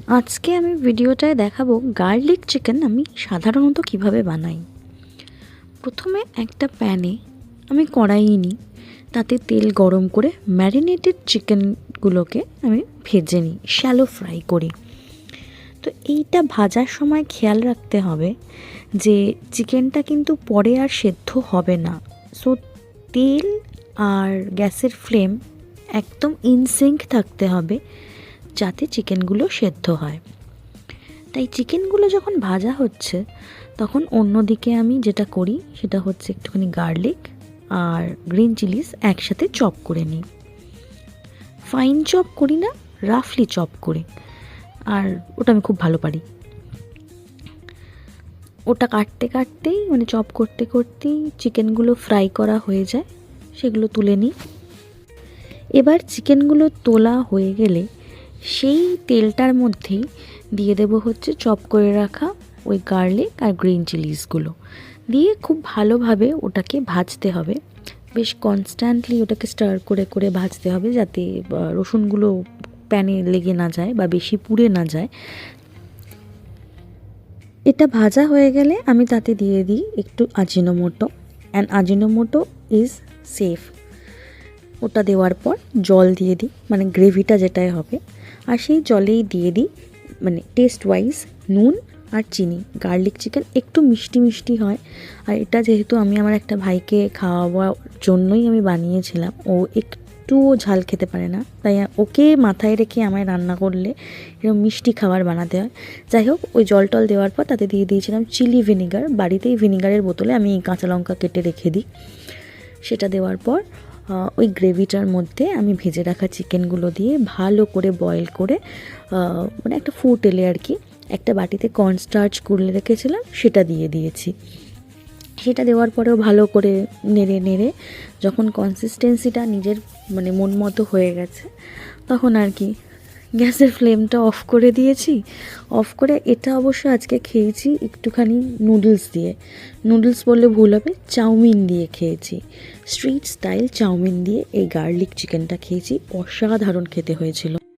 আজকে আমি ভিডিওটায় দেখাবো গার্লিক চিকেন আমি সাধারণত কিভাবে বানাই। প্রথমে একটা প্যানে আমি কড়াই নিই, তাতে তেল গরম করে ম্যারিনেটেড চিকেনগুলোকে আমি ভেজে নিই, শ্যালো ফ্রাই করি। তো এইটা ভাজার সময় খেয়াল রাখতে হবে যে চিকেনটা কিন্তু পরে আর সেদ্ধ হবে না। সো তেল আর গ্যাসের ফ্লেম একদম ইনসিঙ্ক থাকতে হবে যাতে চিকেনগুলো সেদ্ধ হয়। তাই চিকেনগুলো যখন ভাজা হচ্ছে তখন অন্যদিকে আমি যেটা করি সেটা হচ্ছে একটুখানি গার্লিক আর গ্রিন চিলিস একসাথে চপ করে নিই। ফাইন চপ করি না, রাফলি চপ করি, আর ওটা আমি খুব ভালো পারি। ওটা কাটতে কাটতেই চপ করতে করতেই চিকেনগুলো ফ্রাই করা হয়ে যায়, সেগুলো তুলে নিই। এবার চিকেনগুলো তোলা হয়ে গেলে সেই তেলটার মধ্যেই দিয়ে দেবো হচ্ছে চপ করে রাখা ওই গার্লিক আর গ্রিন চিলিসগুলো দিয়ে খুব ভালোভাবে ওটাকে ভাজতে হবে। বেশ কনস্ট্যান্টলি ওটাকে স্টার করে করে ভাজতে হবে যাতে রসুনগুলো প্যানে লেগে না যায় বা বেশি পুড়ে না যায়। এটা ভাজা হয়ে গেলে আমি তাতে দিয়ে দিই একটু আজিনোমোটো, অ্যান্ড আজিনোমোটো ইজ সেফ। ওটা দেওয়ার পর জল দিয়ে দিই, গ্রেভিটা যেটাই হবে, আর সেই জলেই দিয়ে দিই টেস্ট ওয়াইজ নুন আর চিনি। গার্লিক চিকেন একটু মিষ্টি মিষ্টি হয়, আর এটা যেহেতু আমি আমার একটা ভাইকে খাওয়াবার জন্যই আমি বানিয়েছিলাম, ও একটুও ঝাল খেতে পারে না, তাই ওকে মাথায় রেখে আমায় রান্না করলে এরকম মিষ্টি খাবার বানাতে হয়। যাই হোক, ওই জল টল দেওয়ার পর তাতে দিয়ে দিয়েছিলাম চিলি ভিনিগার। বাড়িতেই ভিনিগারের বোতলে আমি কাঁচা লঙ্কা কেটে রেখে দিই। সেটা দেওয়ার পর ওই গ্রেভিটার মধ্যে আমি ভেজে রাখা চিকেনগুলো দিয়ে ভালো করে বয়েল করে একটা ফুট এলে আর কি, একটা বাটিতে কর্নস্টার্চ গুলে রেখেছিলাম সেটা দিয়ে দিয়েছি। সেটা দেওয়ার পরেও ভালো করে নেড়ে নেড়ে যখন কনসিস্টেন্সিটা নিজের মন মতো হয়ে গেছে, তখন আর কি গ্যাসের ফ্লেমটা অফ করে দিয়েছি। অফ করে এটা অবশ্য আজকে খেয়েছি একটুখানি নুডলস দিয়ে, নুডলস বললে ভুল হবে, চাউমিন দিয়ে খেয়েছি। স্ট্রিট স্টাইল চাউমিন দিয়ে এই গার্লিক চিকেনটা খেয়েছি, অসাধারণ খেতে হয়েছিল।